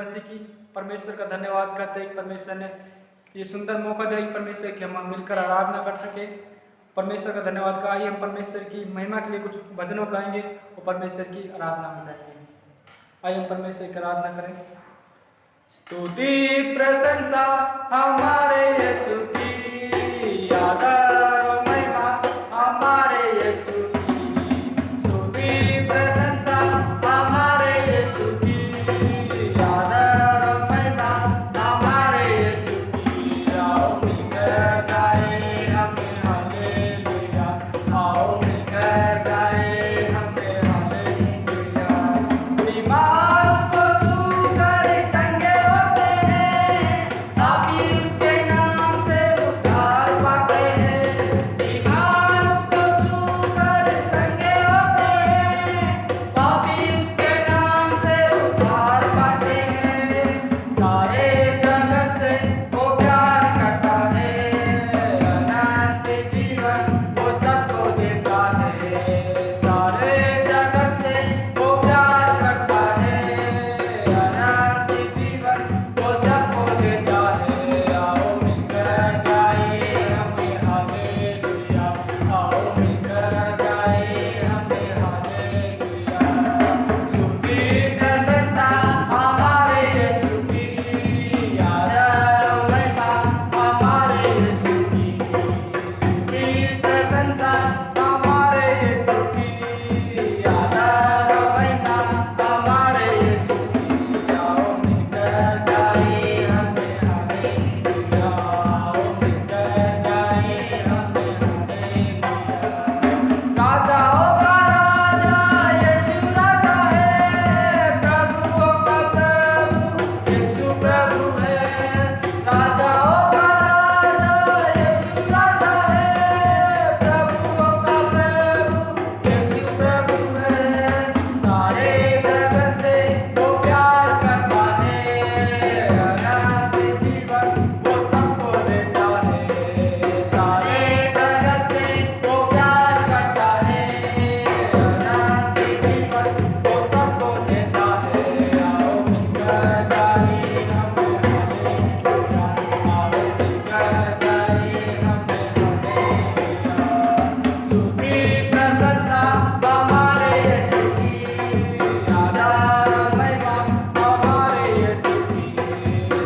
मसीह की परमेश्वर का धन्यवाद करते हैं कि परमेश्वर ने ये सुंदर मौका दिया कि परमेश्वर की हम मिलकर आराधना कर सके। परमेश्वर का धन्यवाद का। आइए हम परमेश्वर की महिमा के लिए कुछ भजनों गाएंगे और परमेश्वर की आराधना में जाएंगे। आइए हम परमेश्वर की आराधना करें। स्तुति प्रशंसा हमारे यीशु की, आदर और महिमा हमारे यीशु की। स्तुति प्रशंसा हमारे यीशु की, आदर और महिमा हमारे यीशु की। आओ मिलकर गाएं हमें हालेलुया, आओ मिलकर गाएं हमें हालेलुया। बीमार उसको छूकर चंगे होते हैं, पापी उसके नाम से उद्धार पाते हैं। बीमार उसको छूकर चंगे होते हैं, पापी उसके नाम से उद्धार पाते हैं। सारे जगत से वो प्यार करता है, अनंत जीवन वो सबको देता है। सारे जगत से वो प्यार करता है, अनंत जीवन वो सबको देता है। आओ मिलकर गाएं हमें हालेलुया, आओ मिलकर गाएं हमें हालेलुया। स्तुति प्रशंसा हमारे यीशु की, आदर और महिमा हमारे यीशु की। स्तुति प्रशंसा हमारे यीशु की, आदर और महिमा हमारे यीशु की। आओ मिलकर गाएं हमें हालेलुया, आओ मिलकर गाएं हमें हालेलुया। राजाओं का राजा यीशु राजा है, प्रभुओं का प्रभु यीशु प्रभु है। राजाओं का राजा यीशु राजा है, प्रभुओं का प्रभु यीशु प्रभु है। सारे जगत से वो प्यार करता है, अनंत जीवन वो सबको देता है। सारे जगत से वो प्यार करता है, अनंत जीवन वो सबको देता है। आओ मिलकर गाएं हमें हालेलुया, आओ मिलकर गाएं हमें हालेलुया। स्तुति प्रशंसा हमारे यीशु की, आदर और महिमा हमारे यीशु की।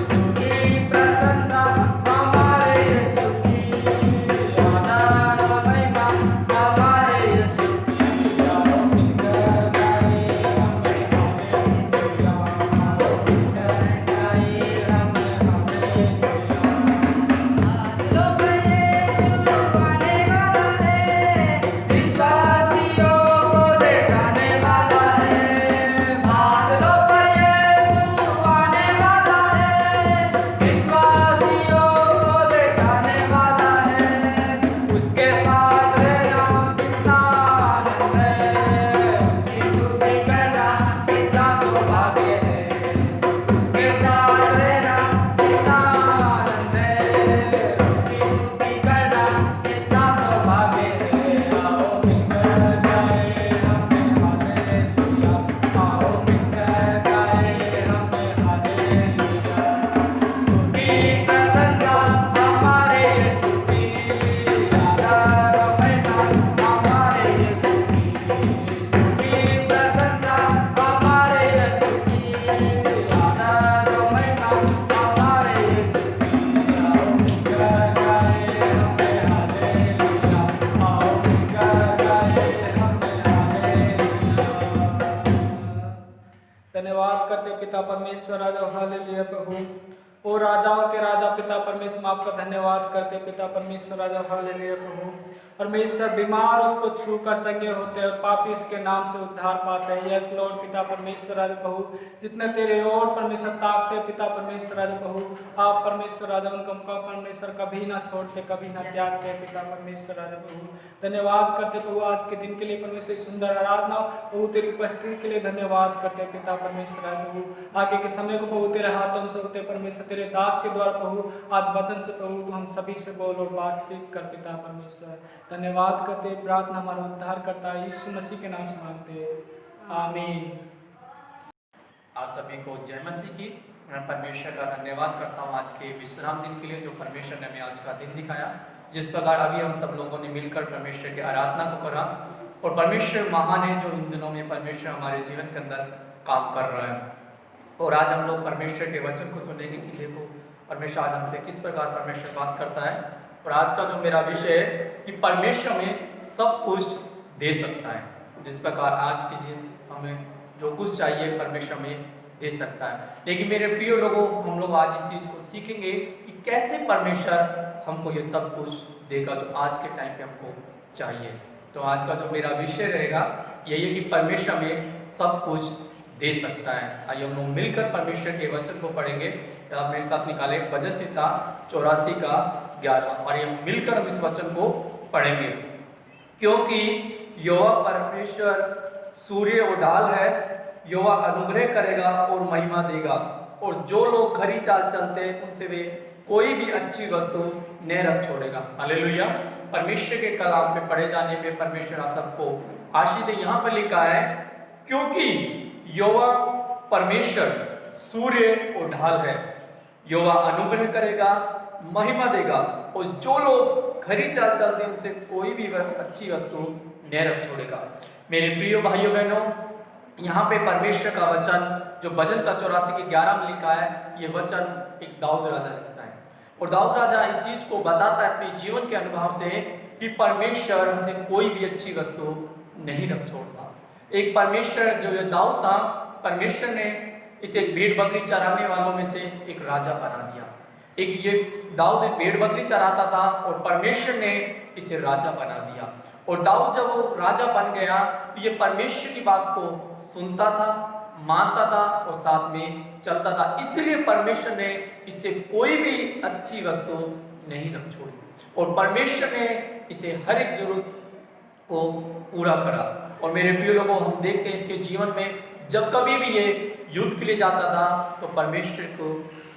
स्तुति प्रशंसा हमारे यीशु की, आदर और महिमा हमारे यीशु की। आओ मिलकर गाएं हमें हालेलुया, आओ मिलकर गाएं हमें हालेलुया। बादलों पर यीशु आने वाला है, विश्वासियों को ले जाने वाला है। बादलों पर यीशु आने वाला है, विश्वासियों को ले जाने वाला है। उसके साथ रहना कितना आनंद है, उसकी स्तुति करना कितना सौभाग्य है। उसके साथ रहना कितना आनंद है, उसकी स्तुति करना कितना सौभाग्य है। आओ मिलकर गाएं हमें हालेलुया, आओ मिलकर गाएं हमें हालेलुया। स्तुति प्रशंसा हमारे यीशु की, आदर और महिमा हमारे यीशु की। स्तुति प्रशंसा हमारे यीशु की, आदर और महिमा हमारे यीशु की। आओ मिलकर गाएं हमें हालेलुया, आओ मिलकर गाएं हमें हालेलुया। धन्यवाद करते पिता परमेश्वर राजा हालेलुया प्रभु। ओ राजाओं के राजा पिता परमेश्वर, हम आपका धन्यवाद करते पिता परमेश्वर राजा हालेलुया प्रभु। परमेश्वर बीमार उसको छूकर चंगे होते हैं और पापी इसके नाम से उद्धार पाते हैं। यस लॉर्ड पिता परमेश्वर राजा प्रभु, जितने तेरे और परमेश्वर ताकते पिता परमेश्वर राजा प्रभु, आप परमेश्वर राजा उनका परमेश्वर कभी ना छोड़ते, कभी ना त्यागते पिता परमेश्वर राजा प्रभु। धन्यवाद करते प्रभु आज के दिन के लिए परमेश्वर, सुंदर आराधना प्रभु तेरी उपस्थिति के लिए धन्यवाद करते पिता परमेश्वर राजा प्रभु। आगे के समय को प्रभु तेरे हाथों में सौंपते परमेश्वर, तेरे दास के द्वारा प्रभु आज वचन से प्रभु तू हम सभी से बोल और बातचीत कर पिता परमेश्वर। धन्यवाद करते, प्रार्थना हमारा उद्धार करता है यीशु मसीह के नाम से मांगते हैं, आमीन। आप सभी को जय मसीह की। मैं परमेश्वर का धन्यवाद करता हूँ आज के विश्राम दिन के लिए, जो परमेश्वर ने हमें आज का दिन दिखाया। जिस प्रकार अभी हम सब लोगों ने मिलकर परमेश्वर की आराधना को करा, और परमेश्वर महान है जो इन दिनों में परमेश्वर हमारे जीवन के अंदर काम कर रहा है। और आज हम लोग परमेश्वर के वचन को सुनेंगे कि देखो परमेश्वर आज हमसे किस प्रकार परमेश्वर बात करता है। और आज का जो मेरा विषय है कि परमेश्वर हमें सब कुछ दे सकता है। जिस प्रकार आज के दिन हमें जो कुछ चाहिए परमेश्वर हमें दे सकता है। लेकिन मेरे प्रिय लोगों, हम लोग आज इस चीज़ को सीखेंगे कि कैसे परमेश्वर हमको ये सब कुछ देगा जो आज के टाइम पे हमको चाहिए। तो आज का जो मेरा विषय रहेगा यही है कि परमेश्वर हमें सब कुछ दे सकता है। आइए हम लोग मिलकर परमेश्वर के वचन को पढ़ेंगे। आप मेरे साथ निकाले भजन संहिता 84 का 11, और ये मिलकर हम इस वचन को पढ़ेंगे। क्योंकि यहोवा परमेश्वर सूर्य और ढाल है, यहोवा अनुग्रह करेगा और महिमा देगा, और जो लोग खरी चाल चलते हैं उनसे वे कोई भी अच्छी वस्तु न रख छोड़ेगा। हालेलुया। परमेश्वर के कलाम पे पढ़े जाने पे परमेश्वर आप सबको आशीष दे। यहाँ पर लिखा है क्योंकि यहोवा परमेश्वर सूर्य और ढाल है, यहोवा अनुग्रह करेगा, महिमा देगा, और जो लोग खरी चाल चलते हैं उनसे कोई भी अच्छी वस्तु न रख छोड़ेगा। मेरे प्रिय भाइयों बहनों, यहाँ पे परमेश्वर का वचन जो भजन का 84 के 11 में लिखा है, ये वचन एक दाऊद राजा लिखता है। और दाऊद राजा इस चीज को बताता है अपने जीवन के अनुभव से कि परमेश्वर हमसे कोई भी अच्छी वस्तु नहीं रख छोड़ता। एक परमेश्वर जो ये दाऊद था, परमेश्वर ने इसे भेड़ बकरी चराने वालों में से एक राजा बना दिया। एक ये दाऊद भेड़ बकरी चराता था और परमेश्वर ने इसे राजा बना दिया। और दाऊद जब वो राजा बन गया तो ये परमेश्वर की बात को सुनता था, मानता था और साथ में चलता था। इसलिए परमेश्वर ने इससे कोई भी अच्छी वस्तु नहीं रख छोड़ी, और परमेश्वर ने इसे हर एक जरूरत को पूरा करा। और मेरे प्रिय लोगों, हम देखते हैं इसके जीवन में जब कभी भी ये युद्ध के लिए जाता था तो परमेश्वर को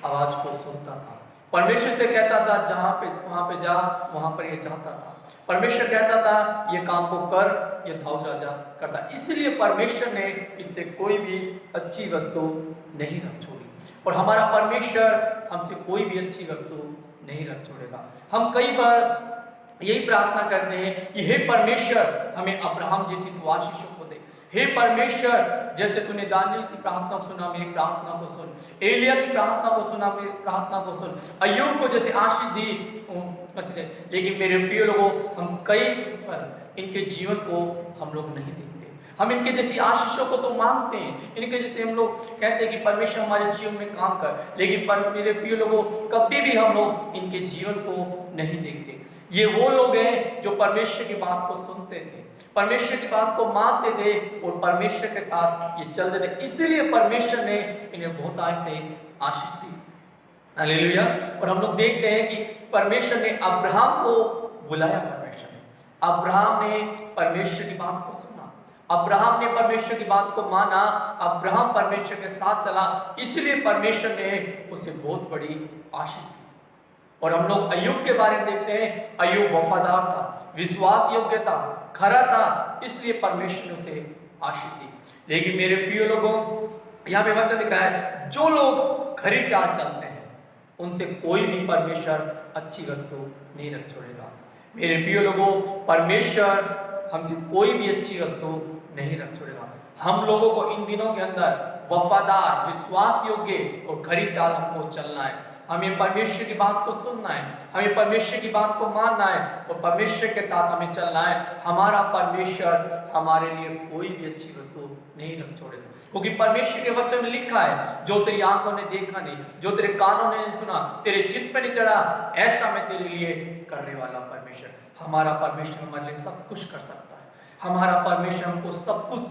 आवाज को सुनता था। परमेश्वर से कहता था जहाँ पे वहाँ पे जा, वहाँ पर ये जाता था। परमेश्वर कहता था ये काम को कर, ये दाऊद राजा करता। इसलिए परमेश्वर ने इससे कोई भी अच्छी वस्तु नहीं रख छोड़ी। और हमारा परमेश्वर हमसे कोई भी अच्छी वस्तु नहीं रख छोड़ेगा। हम कई बार यही प्रार्थना करते हैं कि हे परमेश्वर हमें अब्राहम जैसी तू आशीषों को दे। हे परमेश्वर जैसे तूने दानियल की प्रार्थना को सुना, मेरी प्रार्थना को सुन। एलिया की प्रार्थना को सुना, मेरी प्रार्थना को सुन। अय्यूब को जैसे आशीष दी दे। लेकिन मेरे प्रिय लोगों, हम कई बार इनके जीवन को हम लोग नहीं देखते। हम इनके जैसी आशीषों को तो मांगते हैं, इनके जैसे हम लोग कहते हैं कि परमेश्वर हमारे जीवन में काम कर, लेकिन मेरे प्रिय लोगों, कभी भी हम लोग इनके जीवन को नहीं देखते। ये वो लोग हैं जो परमेश्वर की बात को सुनते थे, परमेश्वर की बात को मानते थे और परमेश्वर के साथ ये चलते थे। इसीलिए परमेश्वर ने इन्हें बहुत ऐसे आशीष दी। हालेलुया। और हम लोग देखते हैं कि परमेश्वर ने अब्राहम को बुलाया। अब्राहम ने परमेश्वर की बात को सुना, अब्राहम ने परमेश्वर की बात को माना, अब्राहम परमेश्वर के साथ चला। इसलिए परमेश्वर ने उसे बहुत बड़ी आशीष दी। और हम लोग अय्यूब के बारे में देखते हैं, अय्यूब वफादार था, विश्वास योग्य था, खरा था, इसलिए परमेश्वर ने उसे आशीष दी। लेकिन मेरे प्रिय लोगों, यहाँ पे वचन लिखा है जो लोग खरी चाल चलते हैं उनसे कोई भी परमेश्वर अच्छी वस्तु नहीं रख छोड़ेगा। मेरे प्रिय लोगों, परमेश्वर हमसे कोई भी अच्छी वस्तु नहीं रख छोड़ेगा। हम लोगों को इन दिनों के अंदर वफादार, विश्वास योग्य और खरी चाल हमको चलना है। हमें परमेश्वर की बात को सुनना है, हमें परमेश्वर की बात को मानना है और परमेश्वर के साथ हमें चलना है। हमारा परमेश्वर हमारे लिए कोई भी अच्छी वस्तु नहीं रख छोड़ेगा, क्योंकि परमेश्वर के वचन में लिखा है जो तेरी आंखों ने देखा नहीं, जो तेरे कानों ने नहीं सुना, तेरे चित्त पे नहीं चढ़ा, ऐसा मैं तेरे लिए करने वाला परमेश्वर। हमारा परमेश्वर हमारे लिए सब कुछ कर सकता है, हमारा परमेश्वर हमको सब कुछ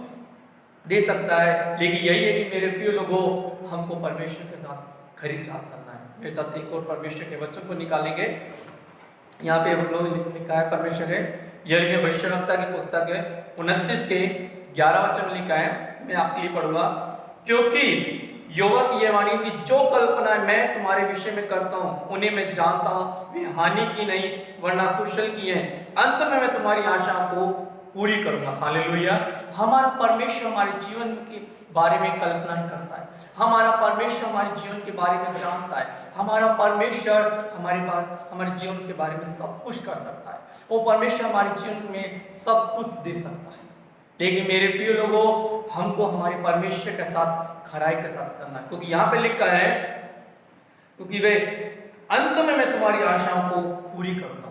दे सकता है। लेकिन यही है कि मेरे प्रिय लोगों, हमको परमेश्वर के साथ खरी चाल चलना है। मेरे साथ एक और परमेश्वर के वचन को निकालेंगे। यहाँ पे हम लोग लिखा है परमेश्वर है, यिर्मयाह भविष्यवक्ता की पुस्तक है 29 के 11 वचन में लिखा है, मैं आपके लिए पढ़ूंगा। क्योंकि यहोवा की यह वाणी की जो कल्पना मैं तुम्हारे विषय में करता हूँ उन्हें मैं जानता हूँ, वे हानि की नहीं वरना कुशल की है। अंत में मैं तुम्हारी आशा को पूरी करूंगा। हालेलुया। हमारा परमेश्वर हमारे जीवन के बारे में कल्पना ही करता है, हमारा परमेश्वर हमारे जीवन के बारे में जानता है, हमारा परमेश्वर हमारे जीवन के बारे में सब कुछ कर सकता है। वो परमेश्वर हमारे जीवन में सब कुछ दे सकता है। लेकिन मेरे प्रिय लोगों, हमको हमारे परमेश्वर के साथ खराई के साथ चलना है, क्योंकि यहाँ पे लिखा है, क्योंकि वे अंत में मैं तुम्हारी आशाओं को पूरी करूंगा।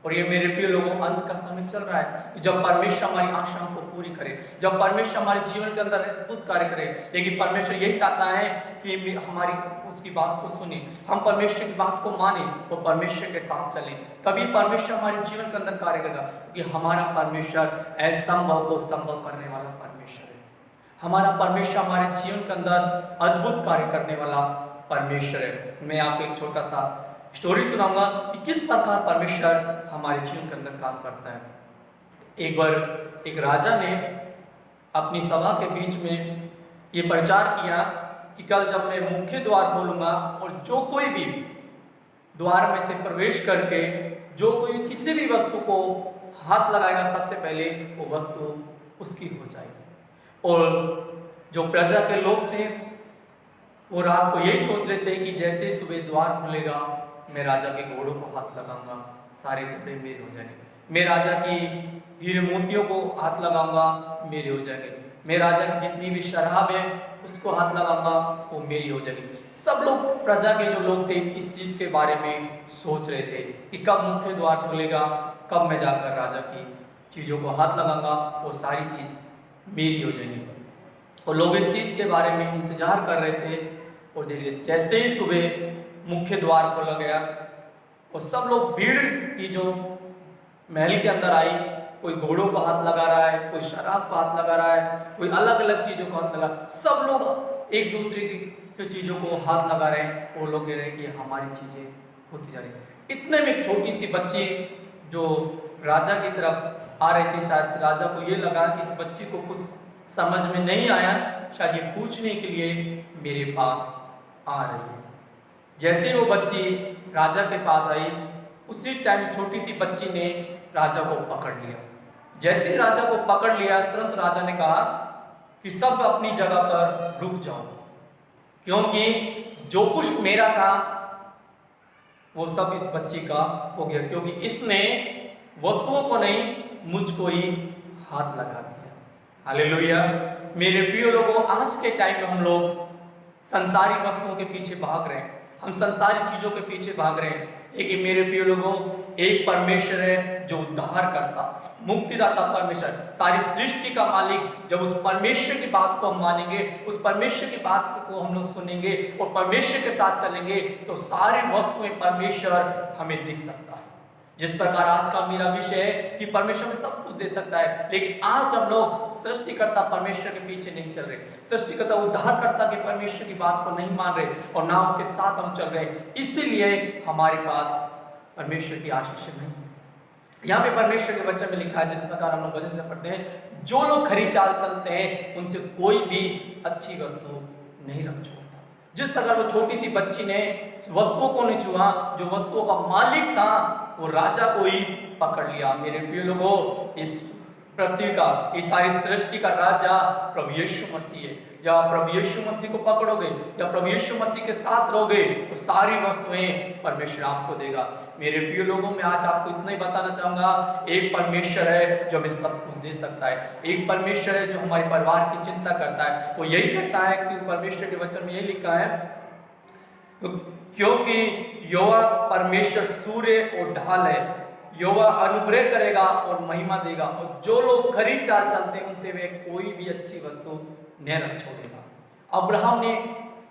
और ये मेरे प्रिय लोगों, अंत का समय चल रहा है जब परमेश्वर हमारी आशाओं को पूरी करे, जब परमेश्वर हमारे जीवन के अंदर अद्भुत कार्य करे। लेकिन परमेश्वर यही चाहता है कि हमारी उसकी बात को सुने, हम परमेश्वर की बात को माने और परमेश्वर के साथ चलें, तभी परमेश्वर हमारे जीवन के अंदर कार्य करेगा। क्योंकि हमारा परमेश्वर असंभव को संभव करने वाला परमेश्वर है। हमारा परमेश्वर हमारे जीवन के अंदर अद्भुत कार्य करने वाला परमेश्वर है। मैं आपको एक छोटा सा स्टोरी सुनाऊंगा कि किस प्रकार परमेश्वर हमारे जीवन के अंदर काम करता है। एक बार एक राजा ने अपनी सभा के बीच में ये प्रचार किया कि कल जब मैं मुख्य द्वार खोलूंगा और जो कोई भी द्वार में से प्रवेश करके जो कोई किसी भी वस्तु को हाथ लगाएगा, सबसे पहले वो वस्तु उसकी हो जाएगी। और जो प्रजा के लोग थे वो रात को यही सोच रहे थे कि जैसे ही सुबह द्वार खुलेगा मैं राजा के घोड़ों को हाथ लगाऊंगा, सारे घोड़े मेरे हो जाएंगे। मैं राजा की हीरे मोतियों को हाथ लगाऊंगा, मेरे हो जाएंगे। मैं राजा की जितनी भी शराब है उसको हाथ लगाऊंगा, वो मेरी हो जाएगी। सब लोग, प्रजा के जो लोग थे, इस चीज के बारे में सोच रहे थे कि कब मुख्य द्वार खुलेगा, कब मैं जाकर राजा की चीजों को हाथ लगाऊंगा, वो सारी चीज मेरी हो जाएंगी। और लोग इस चीज के बारे में इंतजार कर रहे थे। और देखिए, जैसे ही सुबह मुख्य द्वार खोला गया और सब लोग, भीड़ थी जो महल के अंदर आई, कोई घोड़ों को हाथ लगा रहा है, कोई शराब को हाथ लगा रहा है, कोई अलग अलग चीजों को हाथ लगा, सब लोग एक दूसरे की चीजों को हाथ लगा रहे हैं। वो लोग कह रहे हैं कि हमारी चीजें होती जा रही है। इतने में एक छोटी सी बच्ची जो राजा की तरफ आ रही थी, शायद राजा को ये लगा कि इस बच्ची को कुछ समझ में नहीं आया, शायद ये पूछने के लिए मेरे पास आ रही है। जैसे वो बच्ची राजा के पास आई, उसी टाइम छोटी सी बच्ची ने राजा को पकड़ लिया। जैसे ही राजा को पकड़ लिया, तुरंत राजा ने कहा कि सब अपनी जगह पर रुक जाओ, क्योंकि जो कुछ मेरा था वो सब इस बच्ची का हो गया, क्योंकि इसने वस्तुओं को नहीं, मुझको ही हाथ लगा दिया। हालेलुया। मेरे प्रिय लोगों, आज के टाइम में हम लोग संसारी वस्तुओं के पीछे भाग रहे हैं, हम संसारी चीजों के पीछे भाग रहे हैं। लेकिन मेरे प्रिय लोगों, एक परमेश्वर है जो उद्धार करता, मुक्तिदाता परमेश्वर, सारी सृष्टि का मालिक। जब उस परमेश्वर की बात को हम मानेंगे, उस परमेश्वर की बात को हम लोग सुनेंगे और परमेश्वर के साथ चलेंगे, तो सारी वस्तुएं परमेश्वर हमें दिख सकता है। जिस प्रकार आज का मेरा विषय है कि परमेश्वर में सब कुछ दे सकता है, लेकिन आज हम लोग सृष्टिकर्ता परमेश्वर के पीछे नहीं चल रहे, सृष्टिकर्ता उद्धारकर्ता के परमेश्वर की बात को नहीं मान रहे और ना उसके साथ हम चल रहे, इसीलिए हमारे पास परमेश्वर की आशीष नहीं है। यहाँ पे परमेश्वर के वचन में लिखा है, जिस प्रकार हम लोग वचन से पढ़ते हैं, जो लोग खरी चाल चलते हैं उनसे कोई भी अच्छी वस्तु नहीं रख छोड़ता। जिस प्रकार वो छोटी सी बच्ची ने वस्तुओं को नहीं छुआ, जो वस्तुओं का मालिक था वो राजा को ही पकड़ लिया। मेरे प्रिय लोगों, इस पृथ्वी का, इस सारी सृष्टि का राजा प्रभु यीशु मसीह है। जब आप प्रभु यीशु मसीह को पकड़ोगे, जब प्रभु यीशु मसीह के साथ रहोगे, तो सारी वस्तुएं परमेश्वर आपको देगा। मेरे प्रिय लोगों, मैं आज आपको इतना ही बताना चाहूंगा, एक परमेश्वर है जो हमें सब कुछ दे सकता है, एक परमेश्वर है जो हमारे परिवार की चिंता करता है। वो यही कहता है कि परमेश्वर के वचन में यही लिखा है, क्योंकि यहोवा परमेश्वर सूर्य और ढाल है, यहोवा अनुग्रह करेगा और महिमा देगा, और जो लोग खरी चाल चलते हैं उनसे वे कोई भी अच्छी वस्तु न रख छोड़ेगा। अब्राहम ने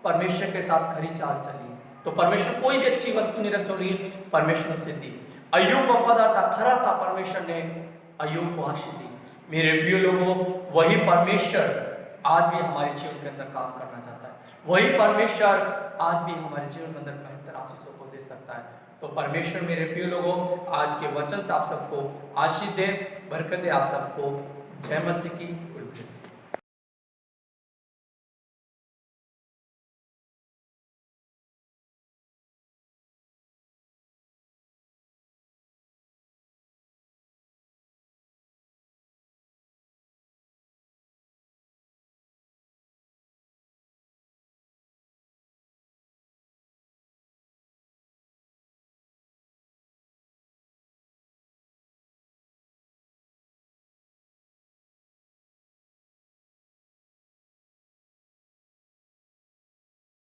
परमेश्वर के साथ खरी चाल चली, तो परमेश्वर कोई भी अच्छी वस्तु नहीं रख छोड़ी, परमेश्वर से दी। अय्यूब वफादार था, खरा था, परमेश्वर ने अय्यूब को आशीष दी। मेरे प्रिय लोगों, वही परमेश्वर आज भी हमारे जीवन के अंदर काम करना चाहता है, वही परमेश्वर आज भी हमारे जीवन के अंदर बेहतर आशीषों को दे सकता है। तो परमेश्वर मेरे प्रिय लोगों, आज के वचन से आप सबको आशीष दे, बरकत दे आप सबको। जय मसीह की।